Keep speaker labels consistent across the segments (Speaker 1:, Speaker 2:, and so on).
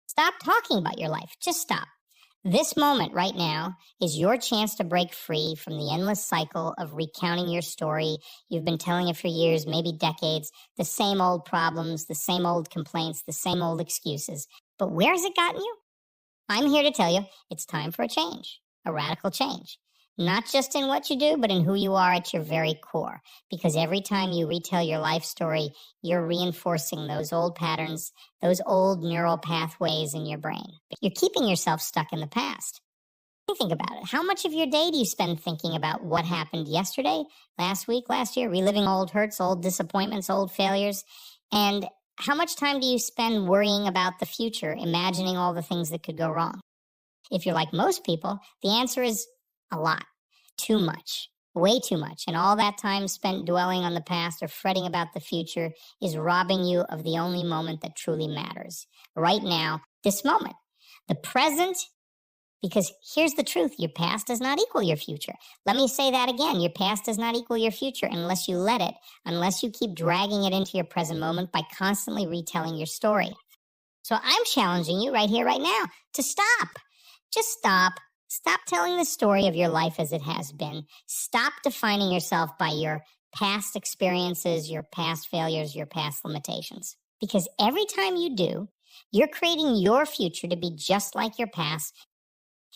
Speaker 1: Stop talking about your life. Just stop. This moment right now is your chance to break free from the endless cycle of recounting your story. You've been telling it for years, maybe decades, the same old problems, the same old complaints, the same old excuses. But where has it gotten you? I'm here to tell you it's time for a change, a radical change. Not just in what you do, but in who you are at your very core. Because every time you retell your life story, you're reinforcing those old patterns, those old neural pathways in your brain. You're keeping yourself stuck in the past. Think about it. How much of your day do you spend thinking about what happened yesterday, last week, last year, reliving old hurts, old disappointments, old failures? And how much time do you spend worrying about the future, imagining all the things that could go wrong? If you're like most people, the answer is a lot. Too much. Way too much. And all that time spent dwelling on the past or fretting about the future is robbing you of the only moment that truly matters. Right now, this moment. The present, because here's the truth. Your past does not equal your future. Let me say that again. Your past does not equal your future unless you let it, unless you keep dragging it into your present moment by constantly retelling your story. So I'm challenging you right here, right now, to stop. Just stop. Stop telling the story of your life as it has been. Stop defining yourself by your past experiences, your past failures, your past limitations. Because every time you do, you're creating your future to be just like your past.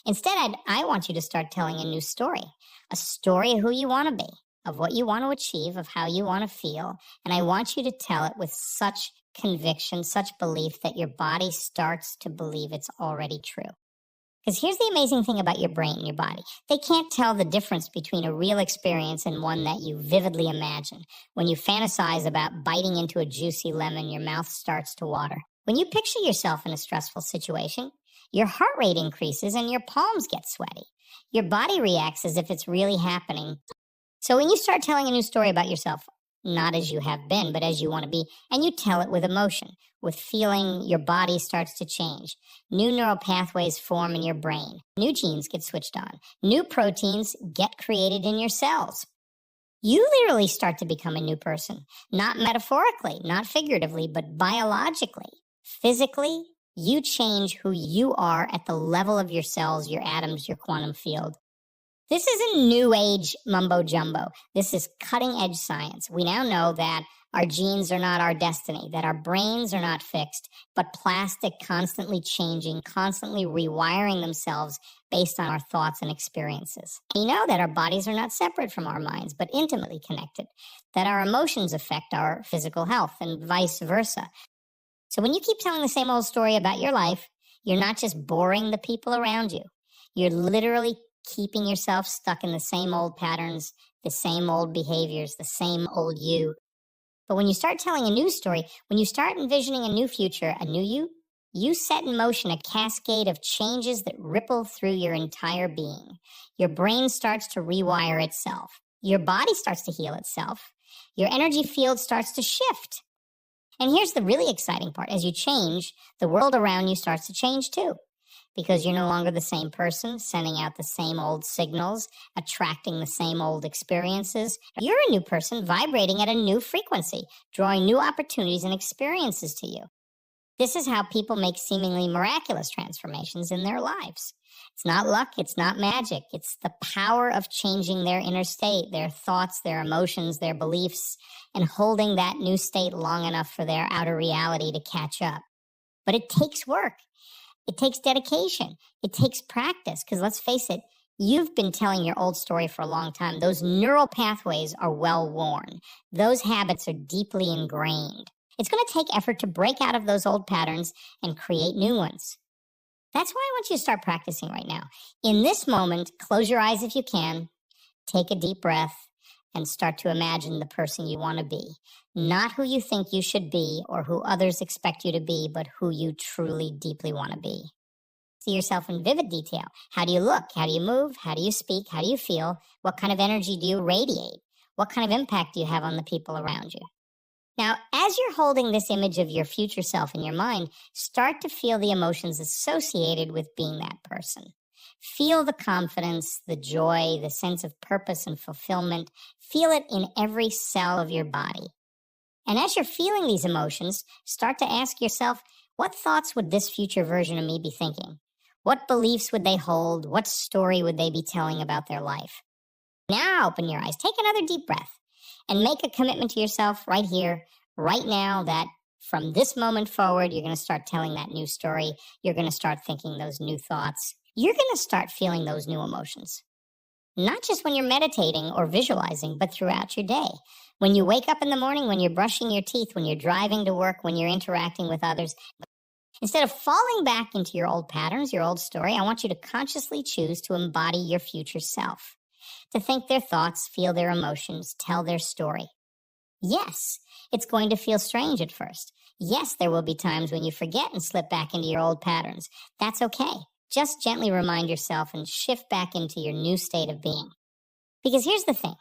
Speaker 1: Instead, I want you to start telling a new story. A story of who you want to be, of what you want to achieve, of how you want to feel. And I want you to tell it with such conviction, such belief that your body starts to believe it's already true. Because here's the amazing thing about your brain and your body. They can't tell the difference between a real experience and one that you vividly imagine. When you fantasize about biting into a juicy lemon, your mouth starts to water. When you picture yourself in a stressful situation, your heart rate increases and your palms get sweaty. Your body reacts as if it's really happening. So when you start telling a new story about yourself, not as you have been, but as you want to be, and you tell it with emotion, with feeling, your body starts to change. New neural pathways form in your brain. New genes get switched on. New proteins get created in your cells. You literally start to become a new person, not metaphorically, not figuratively, but biologically. Physically, you change who you are at the level of your cells, your atoms, your quantum field. This isn't new age mumbo jumbo. This is cutting edge science. We now know that our genes are not our destiny, that our brains are not fixed, but plastic, constantly changing, constantly rewiring themselves based on our thoughts and experiences. We know that our bodies are not separate from our minds, but intimately connected, that our emotions affect our physical health and vice versa. So when you keep telling the same old story about your life, you're not just boring the people around you. You're literally keeping yourself stuck in the same old patterns, the same old behaviors, the same old you. But when you start telling a new story, when you start envisioning a new future, a new you set in motion a cascade of changes that ripple through your entire being. Your brain starts to rewire itself. Your body starts to heal itself. Your energy field starts to shift. And here's the really exciting part. As you change, the world around you starts to change too. Because you're no longer the same person, sending out the same old signals, attracting the same old experiences. You're a new person vibrating at a new frequency, drawing new opportunities and experiences to you. This is how people make seemingly miraculous transformations in their lives. It's not luck, it's not magic. It's the power of changing their inner state, their thoughts, their emotions, their beliefs, and holding that new state long enough for their outer reality to catch up. But it takes work. It takes dedication. It takes practice, because let's face it, you've been telling your old story for a long time. Those neural pathways are well worn. Those habits are deeply ingrained. It's going to take effort to break out of those old patterns and create new ones. That's why I want you to start practicing right now. In this moment, close your eyes if you can, take a deep breath, and start to imagine the person you want to be. Not who you think you should be or who others expect you to be, but who you truly, deeply want to be. See yourself in vivid detail. How do you look? How do you move? How do you speak? How do you feel? What kind of energy do you radiate? What kind of impact do you have on the people around you? Now, as you're holding this image of your future self in your mind, start to feel the emotions associated with being that person. Feel the confidence, the joy, the sense of purpose and fulfillment. Feel it in every cell of your body. And as you're feeling these emotions, start to ask yourself, What thoughts would this future version of me be thinking? What beliefs would they hold? What story would they be telling about their life? Now open your eyes, take another deep breath, and make a commitment to yourself right here, right now, that from this moment forward, you're going to start telling that new story. You're going to start thinking those new thoughts. You're going to start feeling those new emotions. Not just when you're meditating or visualizing, but throughout your day. When you wake up in the morning, when you're brushing your teeth, when you're driving to work, when you're interacting with others. Instead of falling back into your old patterns, your old story, I want you to consciously choose to embody your future self. To think their thoughts, feel their emotions, tell their story. Yes, it's going to feel strange at first. Yes, there will be times when you forget and slip back into your old patterns. That's okay. Just gently remind yourself and shift back into your new state of being. Because here's the thing.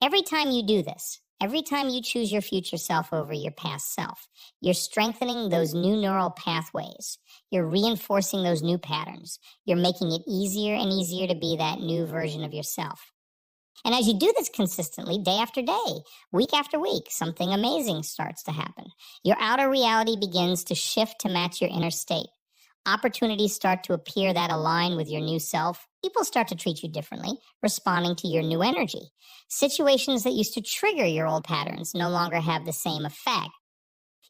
Speaker 1: Every time you do this, every time you choose your future self over your past self, you're strengthening those new neural pathways. You're reinforcing those new patterns. You're making it easier and easier to be that new version of yourself. And as you do this consistently, day after day, week after week, something amazing starts to happen. Your outer reality begins to shift to match your inner state. Opportunities start to appear that align with your new self. People start to treat you differently, responding to your new energy. Situations that used to trigger your old patterns no longer have the same effect.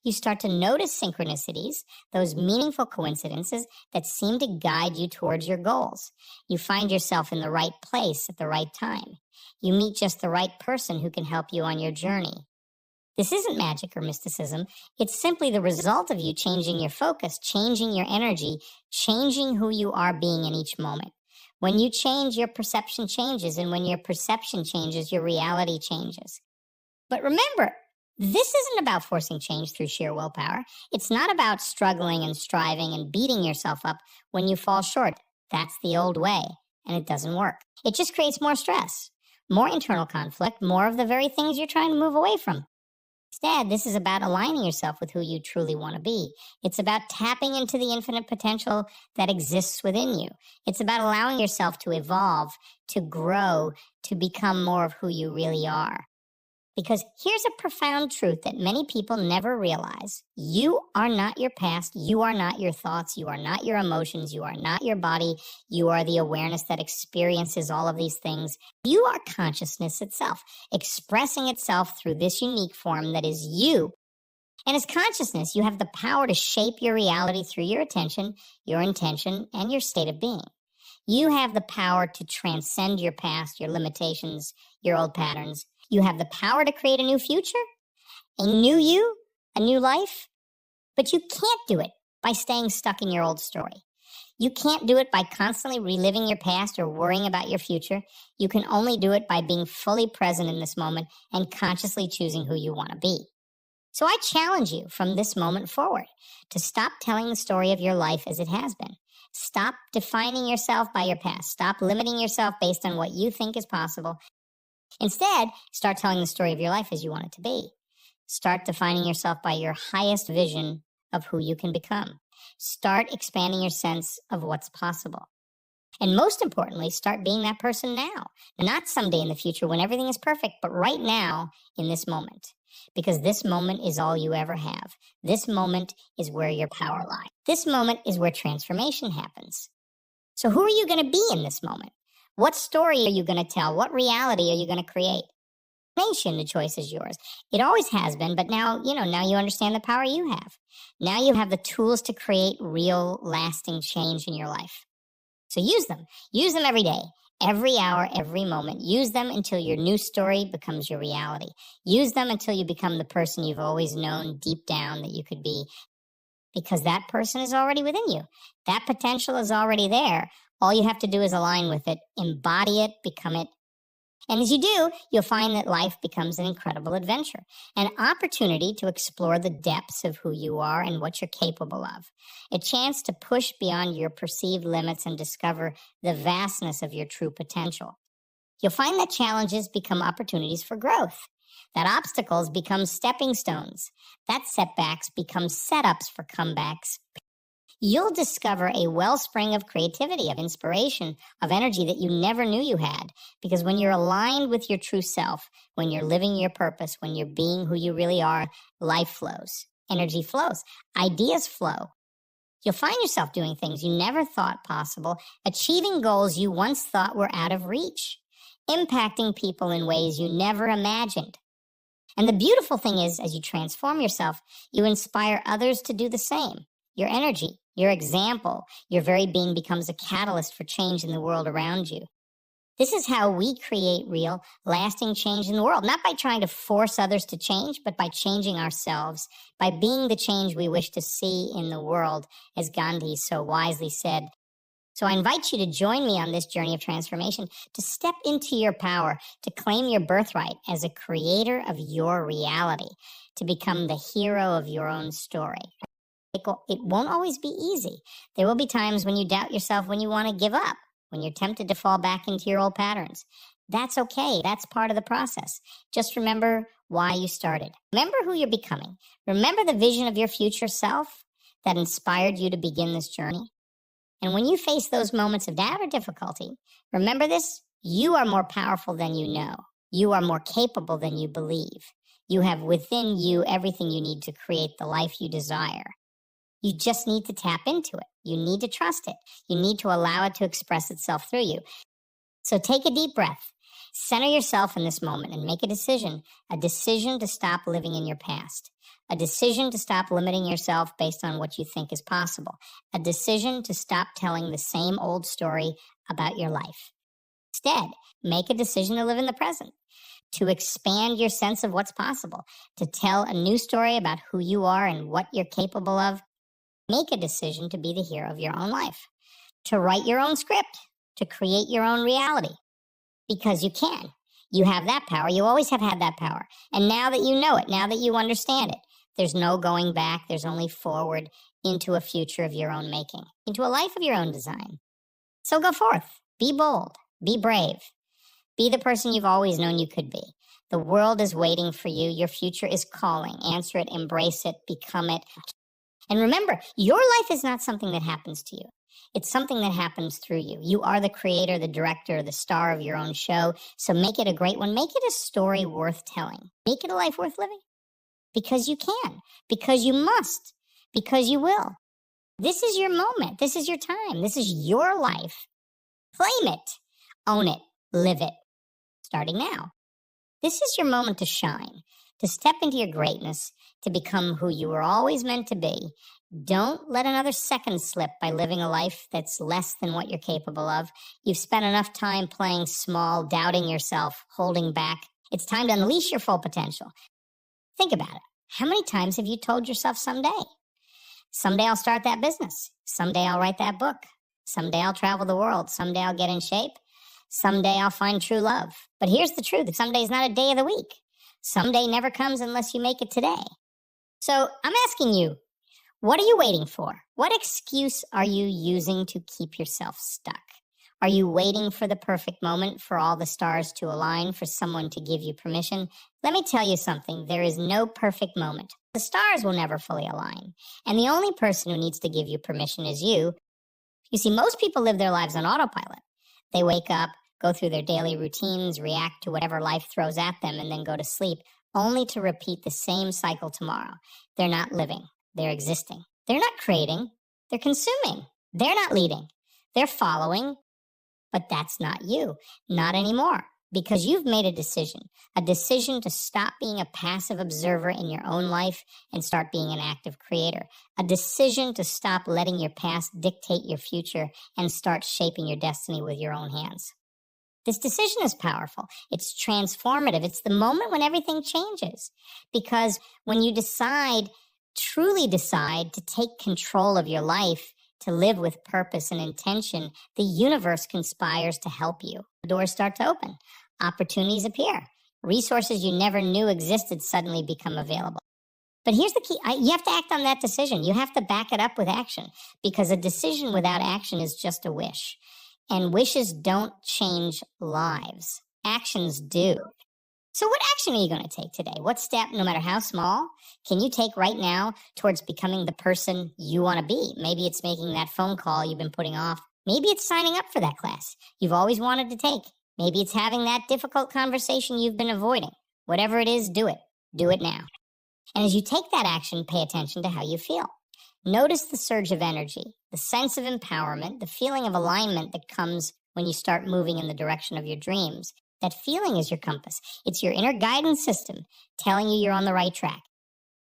Speaker 1: You start to notice synchronicities, those meaningful coincidences that seem to guide you towards your goals. You find yourself in the right place at the right time. You meet just the right person who can help you on your journey. This isn't magic or mysticism. It's simply the result of you changing your focus, changing your energy, changing who you are being in each moment. When you change, your perception changes, and when your perception changes, your reality changes. But remember, this isn't about forcing change through sheer willpower. It's not about struggling and striving and beating yourself up when you fall short. That's the old way, and it doesn't work. It just creates more stress, more internal conflict, more of the very things you're trying to move away from. Instead, this is about aligning yourself with who you truly want to be. It's about tapping into the infinite potential that exists within you. It's about allowing yourself to evolve, to grow, to become more of who you really are. Because here's a profound truth that many people never realize. You are not your past. You are not your thoughts. You are not your emotions. You are not your body. You are the awareness that experiences all of these things. You are consciousness itself, expressing itself through this unique form that is you. And as consciousness, you have the power to shape your reality through your attention, your intention, and your state of being. You have the power to transcend your past, your limitations, your old patterns. You have the power to create a new future, a new you, a new life. But you can't do it by staying stuck in your old story. You can't do it by constantly reliving your past or worrying about your future. You can only do it by being fully present in this moment and consciously choosing who you want to be. So I challenge you from this moment forward to stop telling the story of your life as it has been. Stop defining yourself by your past. Stop limiting yourself based on what you think is possible. Instead, start telling the story of your life as you want it to be. Start defining yourself by your highest vision of who you can become. Start expanding your sense of what's possible. And most importantly, start being that person now. Not someday in the future when everything is perfect, but right now in this moment. Because this moment is all you ever have. This moment is where your power lies. This moment is where transformation happens. So who are you going to be in this moment? What story are you going to tell? What reality are you going to create? The choice is yours. It always has been, but now you understand the power you have. Now you have the tools to create real, lasting change in your life. So use them. Use them every day, every hour, every moment. Use them until your new story becomes your reality. Use them until you become the person you've always known deep down that you could be. Because that person is already within you. That potential is already there. All you have to do is align with it, embody it, become it. And as you do, you'll find that life becomes an incredible adventure, an opportunity to explore the depths of who you are and what you're capable of, a chance to push beyond your perceived limits and discover the vastness of your true potential. You'll find that challenges become opportunities for growth, that obstacles become stepping stones, that setbacks become setups for comebacks. You'll discover a wellspring of creativity, of inspiration, of energy that you never knew you had. Because when you're aligned with your true self, when you're living your purpose, when you're being who you really are, life flows, energy flows, ideas flow, You'll find yourself doing things you never thought possible, achieving goals you once thought were out of reach, impacting people in ways you never imagined. And the beautiful thing is, as you transform yourself, you inspire others to do the same. Your energy, your example, your very being becomes a catalyst for change in the world around you. This is how we create real, lasting change in the world, not by trying to force others to change, but by changing ourselves, by being the change we wish to see in the world, as Gandhi so wisely said. So I invite you to join me on this journey of transformation, to step into your power, to claim your birthright as a creator of your reality, to become the hero of your own story. It won't always be easy. There will be times when you doubt yourself, when you want to give up, when you're tempted to fall back into your old patterns. That's okay. That's part of the process. Just remember why you started. Remember who you're becoming. Remember the vision of your future self that inspired you to begin this journey. And when you face those moments of doubt or difficulty, remember this: you are more powerful than you know. You are more capable than you believe. You have within you everything you need to create the life you desire. You just need to tap into it. You need to trust it. You need to allow it to express itself through you. So take a deep breath. Center yourself in this moment and make a decision to stop living in your past, a decision to stop limiting yourself based on what you think is possible, a decision to stop telling the same old story about your life. Instead, make a decision to live in the present, to expand your sense of what's possible, to tell a new story about who you are and what you're capable of. Make a decision to be the hero of your own life, to write your own script, to create your own reality. Because you can. You have that power. You always have had that power. And now that you know it, now that you understand it, there's no going back. There's only forward into a future of your own making, into a life of your own design. So go forth. Be bold. Be brave. Be the person you've always known you could be. The world is waiting for you. Your future is calling. Answer it, embrace it, become it. And remember, your life is not something that happens to you. It's something that happens through you. You are the creator, the director, the star of your own show. So make it a great one. Make it a story worth telling. Make it a life worth living. Because you can. Because you must. Because you will. This is your moment. This is your time. This is your life. Claim it. Own it. Live it. Starting now. This is your moment to shine, to step into your greatness, to become who you were always meant to be. Don't let another second slip by living a life that's less than what you're capable of. You've spent enough time playing small, doubting yourself, holding back. It's time to unleash your full potential. Think about it. How many times have you told yourself someday? Someday I'll start that business. Someday I'll write that book. Someday I'll travel the world. Someday I'll get in shape. Someday I'll find true love. But here's the truth. Someday is not a day of the week. Someday never comes unless you make it today. So I'm asking you, what are you waiting for? What excuse are you using to keep yourself stuck? Are you waiting for the perfect moment, for all the stars to align, for someone to give you permission? Let me tell you something. There is no perfect moment. The stars will never fully align. And the only person who needs to give you permission is you. You see, most people live their lives on autopilot. They wake up, go through their daily routines, react to whatever life throws at them, and then go to sleep, only to repeat the same cycle tomorrow. They're not living. They're existing. They're not creating. They're consuming. They're not leading. They're following. But that's not you. Not anymore. Because you've made a decision to stop being a passive observer in your own life and start being an active creator. A decision to stop letting your past dictate your future and start shaping your destiny with your own hands. This decision is powerful. It's transformative. It's the moment when everything changes. Because when you truly decide to take control of your life, to live with purpose and intention, the universe conspires to help you. The doors start to open. Opportunities appear. Resources you never knew existed suddenly become available. But here's the key. You have to act on that decision. You have to back it up with action, because a decision without action is just a wish. And wishes don't change lives. Actions do. So what action are you going to take today? What step, no matter how small, can you take right now towards becoming the person you want to be? Maybe it's making that phone call you've been putting off. Maybe it's signing up for that class you've always wanted to take. Maybe it's having that difficult conversation you've been avoiding. Whatever it is, do it. Do it now. And as you take that action, pay attention to how you feel. Notice the surge of energy, the sense of empowerment, the feeling of alignment that comes when you start moving in the direction of your dreams. That feeling is your compass. It's your inner guidance system telling you you're on the right track.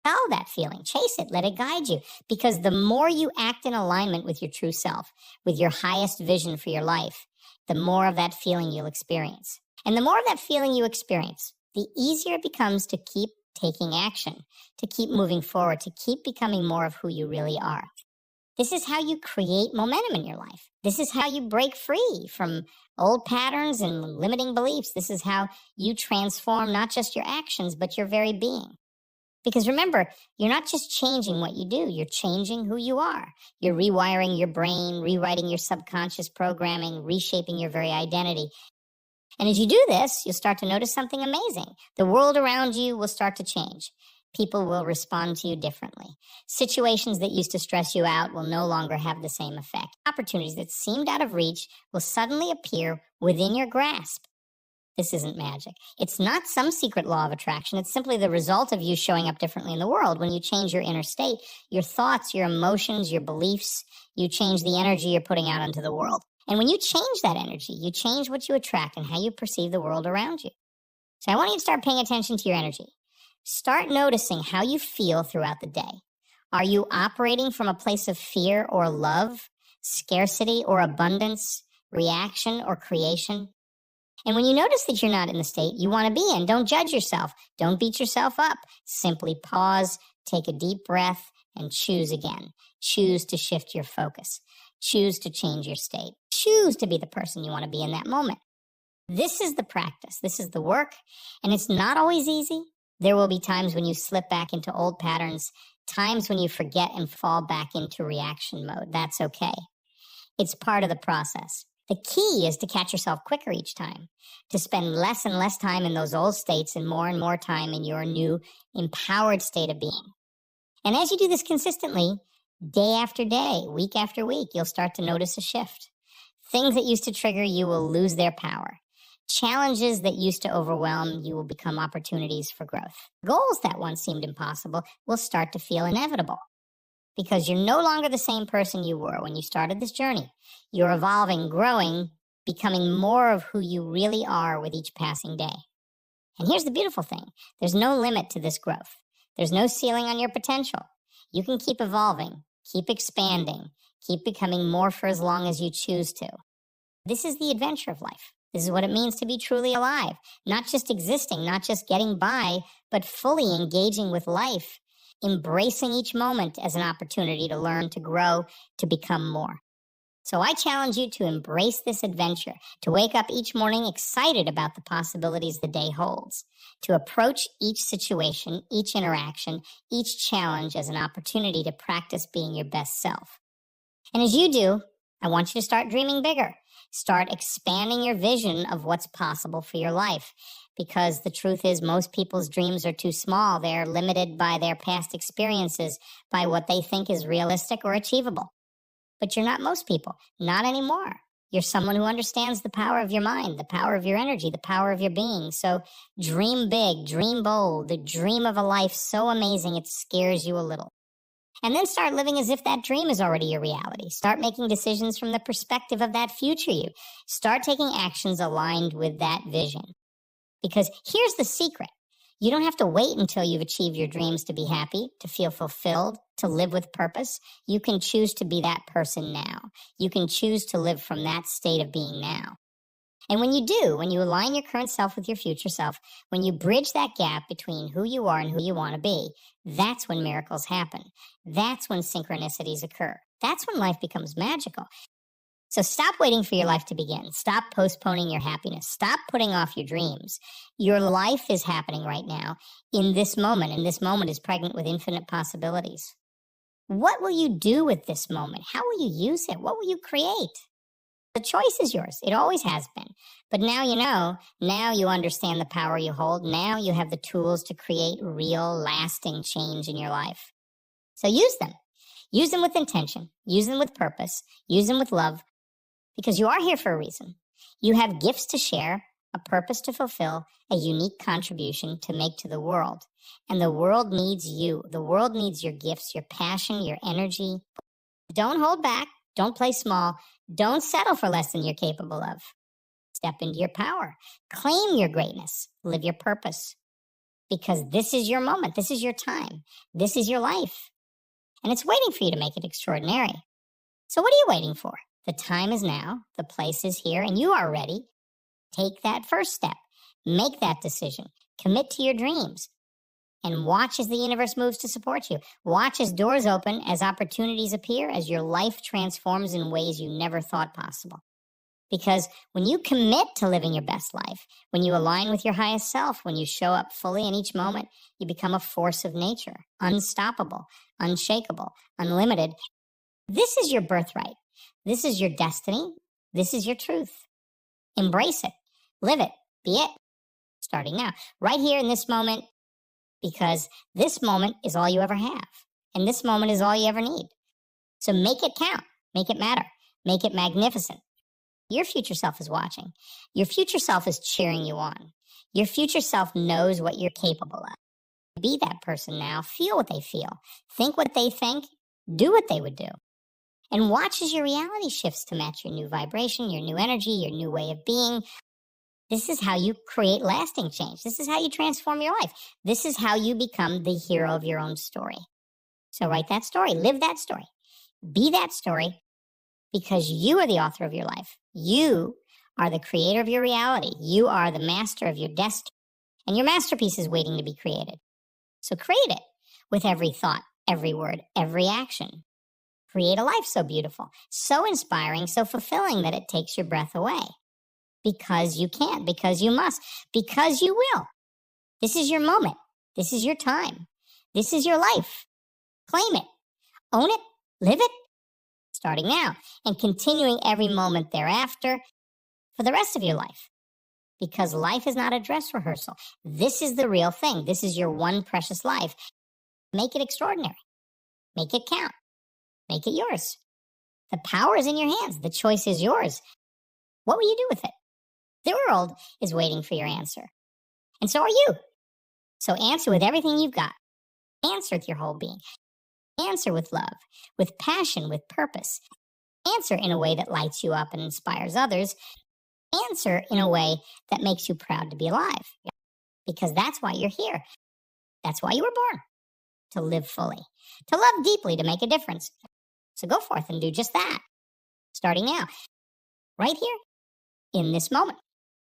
Speaker 1: Follow that feeling, chase it, let it guide you. Because the more you act in alignment with your true self, with your highest vision for your life, the more of that feeling you'll experience. And the more of that feeling you experience, the easier it becomes to keep taking action, to keep moving forward, to keep becoming more of who you really are. This is how you create momentum in your life. This is how you break free from old patterns and limiting beliefs. This is how you transform not just your actions, but your very being. Because remember, you're not just changing what you do, you're changing who you are. You're rewiring your brain, rewriting your subconscious programming, reshaping your very identity. And as you do this, you'll start to notice something amazing. The world around you will start to change. People will respond to you differently. Situations that used to stress you out will no longer have the same effect. Opportunities that seemed out of reach will suddenly appear within your grasp. This isn't magic. It's not some secret law of attraction. It's simply the result of you showing up differently in the world. When you change your inner state, your thoughts, your emotions, your beliefs, you change the energy you're putting out into the world. And when you change that energy, you change what you attract and how you perceive the world around you. So I want you to start paying attention to your energy. Start noticing how you feel throughout the day. Are you operating from a place of fear or love, scarcity or abundance, reaction or creation? And when you notice that you're not in the state you want to be in, don't judge yourself. Don't beat yourself up. Simply pause, take a deep breath, and choose again. Choose to shift your focus. Choose to change your state. Choose to be the person you want to be in that moment. This is the practice. This is the work. And it's not always easy. There will be times when you slip back into old patterns, times when you forget and fall back into reaction mode. That's okay. It's part of the process. The key is to catch yourself quicker each time, to spend less and less time in those old states and more time in your new empowered state of being. And as you do this consistently, day after day, week after week, you'll start to notice a shift. Things that used to trigger you will lose their power. Challenges that used to overwhelm you will become opportunities for growth. Goals that once seemed impossible will start to feel inevitable. Because you're no longer the same person you were when you started this journey. You're evolving, growing, becoming more of who you really are with each passing day. And here's the beautiful thing. There's no limit to this growth. There's no ceiling on your potential. You can keep evolving, keep expanding, keep becoming more for as long as you choose to. This is the adventure of life. This is what it means to be truly alive. Not just existing, not just getting by, but fully engaging with life. Embracing each moment as an opportunity to learn, to grow, to become more. So I challenge you to embrace this adventure, to wake up each morning excited about the possibilities the day holds, to approach each situation, each interaction, each challenge as an opportunity to practice being your best self. And as you do, I want you to start dreaming bigger. Start expanding your vision of what's possible for your life. Because the truth is most people's dreams are too small. They're limited by their past experiences, by what they think is realistic or achievable. But you're not most people, not anymore. You're someone who understands the power of your mind, the power of your energy, the power of your being. So dream big, dream bold, the dream of a life so amazing it scares you a little. And then start living as if that dream is already your reality. Start making decisions from the perspective of that future you. Start taking actions aligned with that vision. Because here's the secret. You don't have to wait until you've achieved your dreams to be happy, to feel fulfilled, to live with purpose. You can choose to be that person now. You can choose to live from that state of being now. And when you do, when you align your current self with your future self, when you bridge that gap between who you are and who you want to be, that's when miracles happen. That's when synchronicities occur. That's when life becomes magical. So stop waiting for your life to begin. Stop postponing your happiness. Stop putting off your dreams. Your life is happening right now in this moment, and this moment is pregnant with infinite possibilities. What will you do with this moment? How will you use it? What will you create? The choice is yours. It always has been. But now you know. Now you understand the power you hold. Now you have the tools to create real, lasting change in your life. So use them. Use them with intention. Use them with purpose. Use them with love. Because you are here for a reason. You have gifts to share. a purpose to fulfill, a unique contribution to make to the world. And the world needs you. The world needs your gifts, your passion, your energy. Don't hold back. Don't play small. Don't settle for less than you're capable of. Step into your power. Claim your greatness. Live your purpose. Because this is your moment. This is your time. This is your life. And it's waiting for you to make it extraordinary. So what are you waiting for? The time is now. The place is here, and you are ready. Take that first step. Make that decision. Commit to your dreams. And watch as the universe moves to support you. Watch as doors open, as opportunities appear, as your life transforms in ways you never thought possible. Because when you commit to living your best life, when you align with your highest self, when you show up fully in each moment, you become a force of nature, unstoppable, unshakable, unlimited. This is your birthright. This is your destiny. This is your truth. Embrace it. Live it. Be it. Starting now. Right here in this moment, because this moment is all you ever have. And this moment is all you ever need. So make it count. Make it matter. Make it magnificent. Your future self is watching. Your future self is cheering you on. Your future self knows what you're capable of. Be that person now. Feel what they feel. Think what they think. Do what they would do. And watch as your reality shifts to match your new vibration, your new energy, your new way of being. This is how you create lasting change. This is how you transform your life. This is how you become the hero of your own story. So write that story. Live that story. Be that story, because you are the author of your life. You are the creator of your reality. You are the master of your destiny. And your masterpiece is waiting to be created. So create it with every thought, every word, every action. Create a life so beautiful, so inspiring, so fulfilling that it takes your breath away. Because you can, because you must, because you will. This is your moment. This is your time. This is your life. Claim it. Own it. Live it. Starting now and continuing every moment thereafter for the rest of your life. Because life is not a dress rehearsal. This is the real thing. This is your one precious life. Make it extraordinary. Make it count. Make it yours. The power is in your hands. The choice is yours. What will you do with it? The world is waiting for your answer. And so are you. So answer with everything you've got. Answer with your whole being. Answer with love, with passion, with purpose. Answer in a way that lights you up and inspires others. Answer in a way that makes you proud to be alive. Because that's why you're here. That's why you were born. To live fully. To love deeply, to make a difference. So go forth and do just that. Starting now. Right here. In this moment.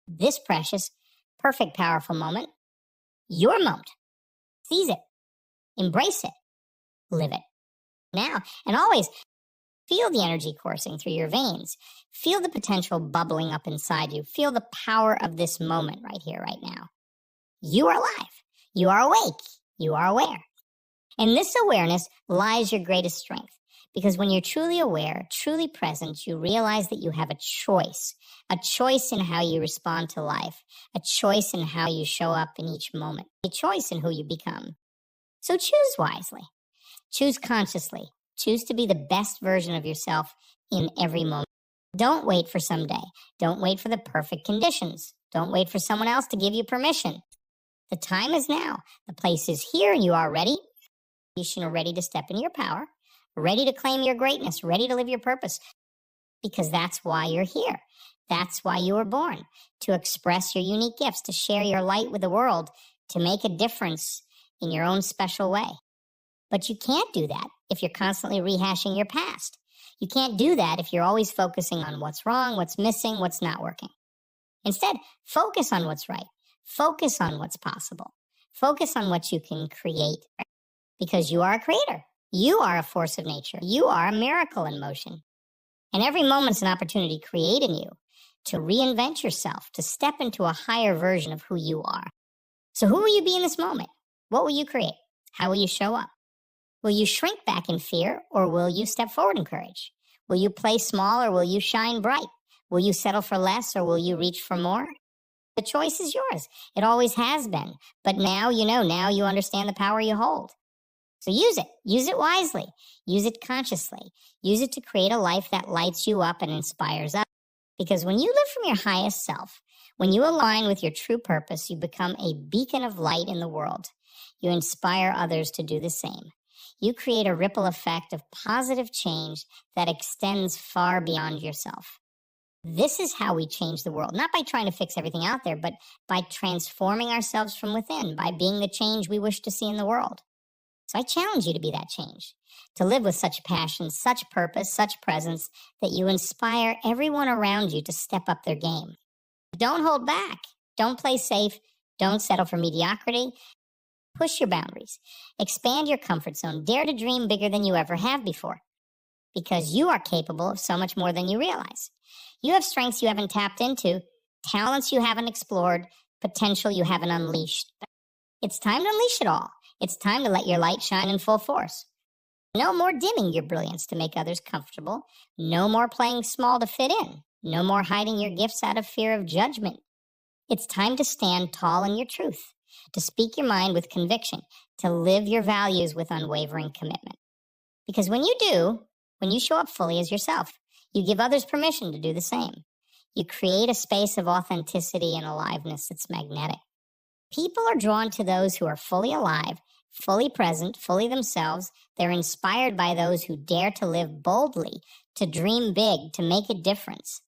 Speaker 1: This precious, perfect, powerful moment. Your moment. Seize it. Embrace it. Live it. Now and always feel the energy coursing through your veins. Feel the potential bubbling up inside you. Feel the power of this moment right here, right now. You are alive. You are awake. You are aware. In this awareness lies your greatest strength. Because when you're truly aware, truly present, you realize that you have a choice in how you respond to life, a choice in how you show up in each moment, a choice in who you become. So choose wisely, choose consciously, choose to be the best version of yourself in every moment. Don't wait for someday. Don't wait for the perfect conditions. Don't wait for someone else to give you permission. The time is now. The place is here. You are ready. You are ready to step in your power. Ready to claim your greatness, ready to live your purpose, because that's why you're here. That's why you were born, to express your unique gifts, to share your light with the world, to make a difference in your own special way. But you can't do that if you're constantly rehashing your past. You can't do that if you're always focusing on what's wrong, what's missing, what's not working. Instead, focus on what's right. Focus on what's possible. Focus on what you can create, because you are a creator. You are a force of nature. You are a miracle in motion. And every moment's an opportunity created in you to reinvent yourself, to step into a higher version of who you are. So who will you be in this moment? What will you create? How will you show up? Will you shrink back in fear, or will you step forward in courage? Will you play small, or will you shine bright? Will you settle for less, or will you reach for more? The choice is yours. It always has been. But now you know, now you understand the power you hold. So use it. Use it wisely. Use it consciously. Use it to create a life that lights you up and inspires others. Because when you live from your highest self, when you align with your true purpose, you become a beacon of light in the world. You inspire others to do the same. You create a ripple effect of positive change that extends far beyond yourself. This is how we change the world, not by trying to fix everything out there, but by transforming ourselves from within, by being the change we wish to see in the world. So I challenge you to be that change, to live with such passion, such purpose, such presence, that you inspire everyone around you to step up their game. Don't hold back. Don't play safe. Don't settle for mediocrity. Push your boundaries. Expand your comfort zone. Dare to dream bigger than you ever have before, because you are capable of so much more than you realize. You have strengths you haven't tapped into, talents you haven't explored, potential you haven't unleashed. It's time to unleash it all. It's time to let your light shine in full force. No more dimming your brilliance to make others comfortable. No more playing small to fit in. No more hiding your gifts out of fear of judgment. It's time to stand tall in your truth, to speak your mind with conviction, to live your values with unwavering commitment. Because when you do, when you show up fully as yourself, you give others permission to do the same. You create a space of authenticity and aliveness that's magnetic. People are drawn to those who are fully alive, fully present, fully themselves. They're inspired by those who dare to live boldly, to dream big, to make a difference.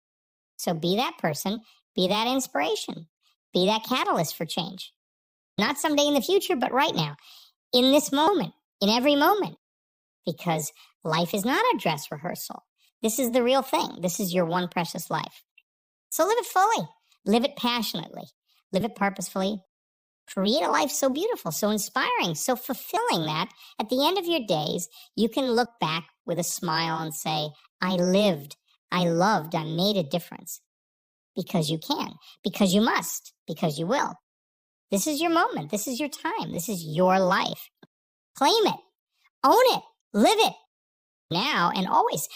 Speaker 1: So be that person, be that inspiration, be that catalyst for change. Not someday in the future, but right now, in this moment, in every moment. Because life is not a dress rehearsal. This is the real thing. This is your one precious life. So live it fully. Live it passionately. Live it purposefully. Create a life so beautiful, so inspiring, so fulfilling that at the end of your days, you can look back with a smile and say, I lived, I loved, I made a difference. Because you can, because you must, because you will. This is your moment. This is your time. This is your life. Claim it. Own it. Live it. Now and always.